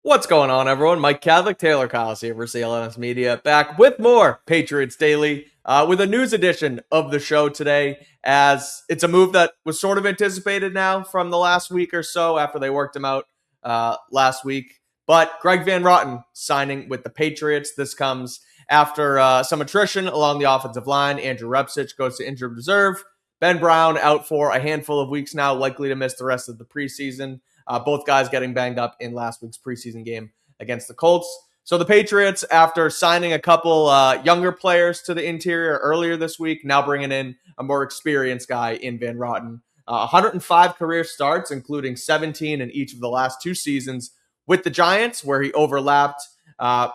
What's going on, everyone? Mike Cadlick, Taylor Kyles here for CLNS Media, back with more Patriots Daily, with a news edition of the show today, as it's a move that was sort of anticipated now from the last week or so after they worked him out last week. But Greg Van Roten signing with the Patriots. This comes after some attrition along the offensive line. Andrew Repsich goes to injured reserve. Ben Brown out for a handful of weeks now, likely to miss the rest of the preseason. Both guys getting banged up in last week's preseason game against the Colts. So the Patriots, after signing a couple younger players to the interior earlier this week, now bringing in a more experienced guy in Van Roten. 105 career starts, including 17 in each of the last two seasons with the Giants, where he overlapped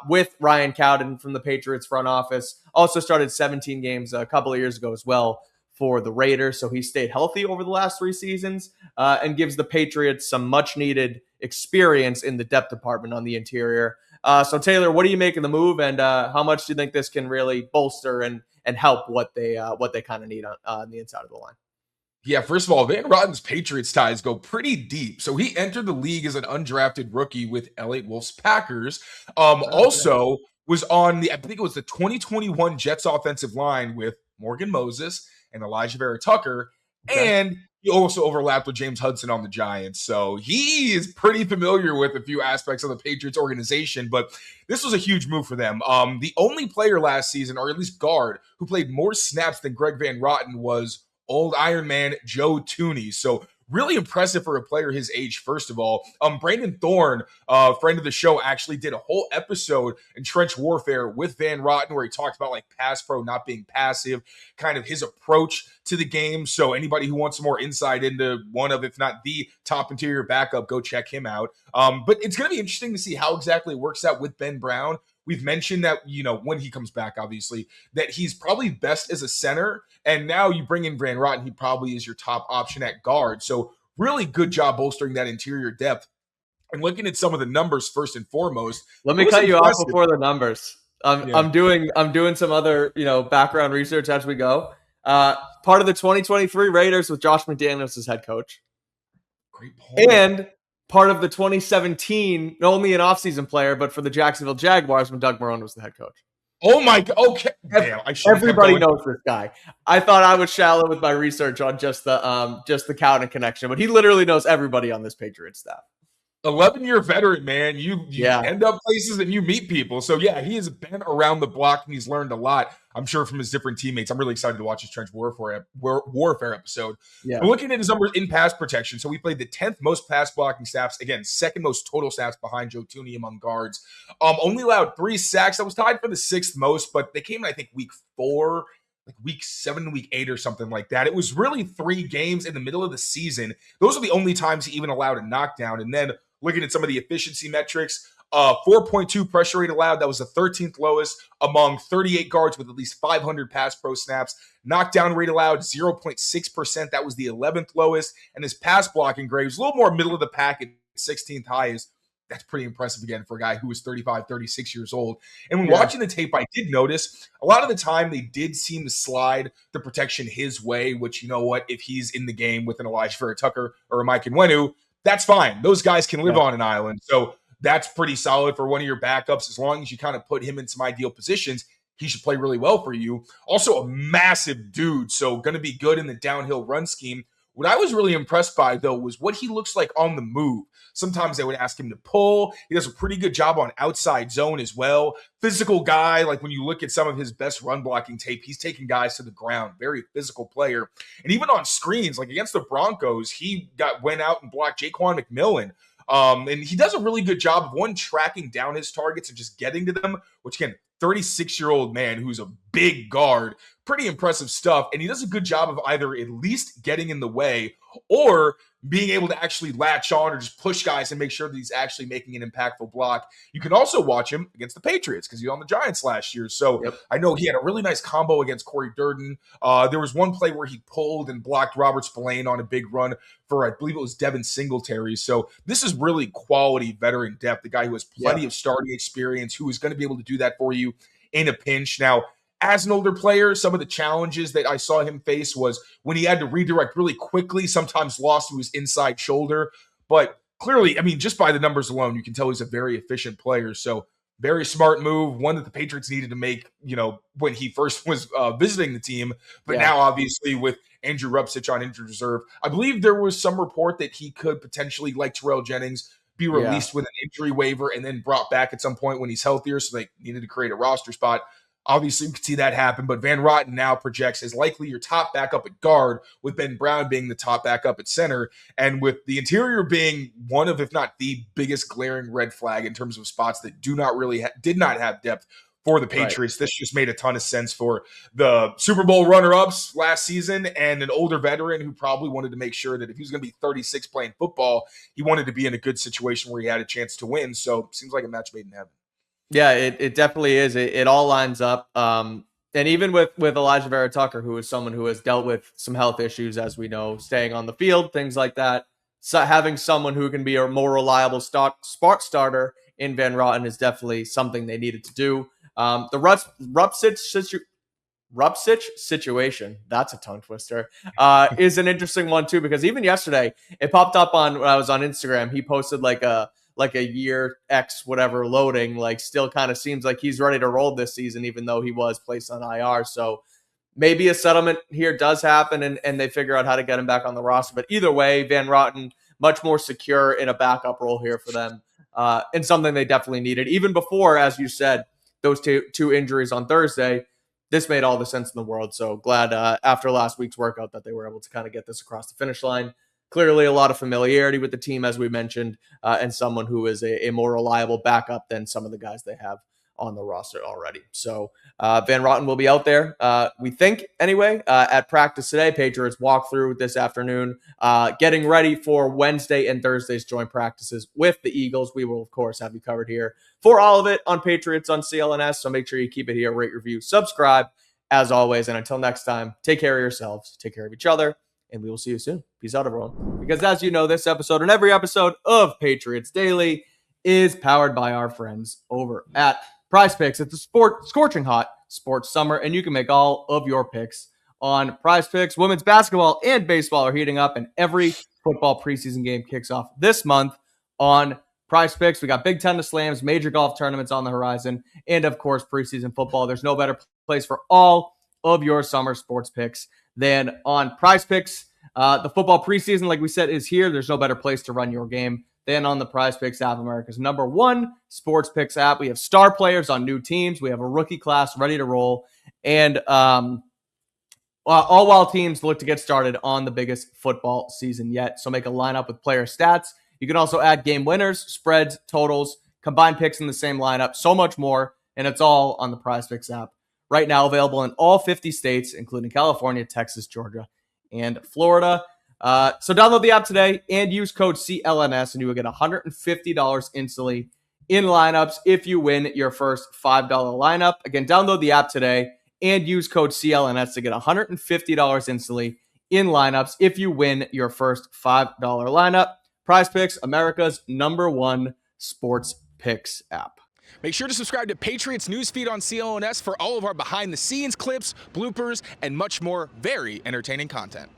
with Ryan Cowden from the Patriots front office. Also started 17 games a couple of years ago as well for the Raiders, so he stayed healthy over the last three seasons and gives the Patriots some much-needed experience in the depth department on the interior. So, Taylor, what do you make of the move, and how much do you think this can really bolster and help what they kind of need on the inside of the line? Yeah, first of all, Van Roten's Patriots ties go pretty deep. So he entered the league as an undrafted rookie with LA Wolves Packers. Also was on I think it was the 2021 Jets offensive line with Morgan Moses and Elijah Vera Tucker. Okay. And he also overlapped with James Hudson on the Giants. So he is pretty familiar with a few aspects of the Patriots organization, but this was a huge move for them. The only player last season, or at least guard, who played more snaps than Greg Van Roten was old Iron Man Joe Thuney. So really impressive for a player his age, first of all. Brandon Thorne, friend of the show, actually did a whole episode in Trench Warfare with Van Roten where he talked about like pass pro not being passive, kind of his approach to the game. So anybody who wants some more insight into one of, if not the top interior backup, go check him out. But it's going to be interesting to see how exactly it works out with Ben Brown. We've mentioned that, when he comes back, obviously, that he's probably best as a center. And now you bring in Van Roten, he probably is your top option at guard. So really good job bolstering that interior depth. And looking at some of the numbers first and foremost. Let me cut you off before the numbers. I'm doing some other, background research as we go. Part of the 2023 Raiders with Josh McDaniels as head coach. Great point. And part of the 2017, only an offseason player, but for the Jacksonville Jaguars when Doug Marrone was the head coach. Oh my God. Okay. Damn, everybody knows this guy. I thought I was shallow with my research on just the Cowden connection, but he literally knows everybody on this Patriots staff. 11-year veteran, man. You end up places and you meet people. So, yeah, he has been around the block and he's learned a lot, I'm sure, from his different teammates. I'm really excited to watch his Trench Warfare episode. Yeah. We're looking at his numbers in pass protection. So, we played the 10th most pass blocking snaps. Again, second most total snaps behind Joe Thuney among guards. Only allowed 3 sacks. That was tied for the 6th most, but they came in, I think, week 4. Like week 7, week 8 or something like that. It was really 3 games in the middle of the season. Those are the only times he even allowed a knockdown. And then looking at some of the efficiency metrics, 4.2 pressure rate allowed. That was the 13th lowest among 38 guards with at least 500 pass pro snaps. Knockdown rate allowed, 0.6%. That was the 11th lowest. And his pass blocking grade was a little more middle of the pack at 16th highest. That's pretty impressive, again, for a guy who was 35, 36 years old. And when watching the tape, I did notice a lot of the time they did seem to slide the protection his way, which, you know what, if he's in the game with an Elijah Vera Tucker or a Mike Onwenu, that's fine. Those guys can live on an island. So that's pretty solid for one of your backups. As long as you kind of put him in some ideal positions, he should play really well for you. Also a massive dude, so going to be good in the downhill run scheme. What I was really impressed by, though, was what he looks like on the move. Sometimes they would ask him to pull. He does a pretty good job on outside zone as well. Physical guy, like when you look at some of his best run blocking tape, he's taking guys to the ground. Very physical player. And even on screens, like against the Broncos, he went out and blocked Jaquan McMillan. And he does a really good job of, one, tracking down his targets and just getting to them, which, again, 36-year-old man who's a big guard. Pretty impressive stuff. And he does a good job of either at least getting in the way or being able to actually latch on or just push guys and make sure that he's actually making an impactful block. You can also watch him against the Patriots because he was on the Giants last year. So I know he had a really nice combo against Corey Durden. There was one play where he pulled and blocked Robert Spillane on a big run for, I believe it was Devin Singletary. So this is really quality veteran depth, the guy who has plenty of starting experience, who is going to be able to do that for you in a pinch. Now, as an older player, some of the challenges that I saw him face was when he had to redirect really quickly, sometimes lost to his inside shoulder. But clearly, I mean, just by the numbers alone, you can tell he's a very efficient player. So very smart move, one that the Patriots needed to make, when he first was visiting the team. But now, obviously, with Andrew Rupcich on injured reserve, I believe there was some report that he could potentially, like Terrell Jennings, be released with an injury waiver and then brought back at some point when he's healthier. So they needed to create a roster spot. Obviously, we could see that happen, but Van Roten now projects as likely your top backup at guard, with Ben Brown being the top backup at center, and with the interior being one of, if not the biggest glaring red flag in terms of spots that did not have depth for the Patriots. Right. This just made a ton of sense for the Super Bowl runner-ups last season and an older veteran who probably wanted to make sure that if he was going to be 36 playing football, he wanted to be in a good situation where he had a chance to win. So it seems like a match made in heaven. Yeah, it definitely is. It all lines up. And even with Elijah Vera Tucker, who is someone who has dealt with some health issues, as we know, staying on the field, things like that. So having someone who can be a more reliable spot starter in Van Roten is definitely something they needed to do. The Rupcich situation, that's a tongue twister, is an interesting one too, because even yesterday it popped up when I was on Instagram. He posted like a year X whatever loading, like still kind of seems like he's ready to roll this season, even though he was placed on IR. So maybe a settlement here does happen and they figure out how to get him back on the roster. But either way, Van Roten much more secure in a backup role here for them, and something they definitely needed. Even before, as you said, those two injuries on Thursday, this made all the sense in the world. So glad after last week's workout that they were able to kind of get this across the finish line. Clearly a lot of familiarity with the team, as we mentioned, and someone who is a more reliable backup than some of the guys they have on the roster already. So Van Roten will be out there, we think, anyway, at practice today. Patriots walk through this afternoon, getting ready for Wednesday and Thursday's joint practices with the Eagles. We will, of course, have you covered here for all of it on Patriots on CLNS. So make sure you keep it here, rate, review, subscribe, as always. And until next time, take care of yourselves, take care of each other, and we will see you soon. Peace out, everyone. Because as you know, this episode and every episode of Patriots Daily is powered by our friends over at PrizePicks. It's a scorching hot sports summer, and you can make all of your picks on PrizePicks. Women's basketball and baseball are heating up, and every football preseason game kicks off this month on PrizePicks. We got Big Ten slams, major golf tournaments on the horizon, and of course, preseason football. There's no better place for all of your summer sports picks than on PrizePicks. The football preseason, like we said, is here. There's no better place to run your game than on the PrizePicks app, America's #1 sports picks app. We have star players on new teams. We have a rookie class ready to roll. And all while teams look to get started on the biggest football season yet. So make a lineup with player stats. You can also add game winners, spreads, totals, combine picks in the same lineup, so much more. And it's all on the PrizePicks app. Right now available in all 50 states, including California, Texas, Georgia, and Florida. So download the app today and use code CLNS, and you will get $150 instantly in lineups if you win your first $5 lineup. Again, download the app today and use code CLNS to get $150 instantly in lineups if you win your first $5 lineup. PrizePicks, America's #1 sports picks app. Make sure to subscribe to Patriots Newsfeed on CLNS for all of our behind-the-scenes clips, bloopers, and much more very entertaining content.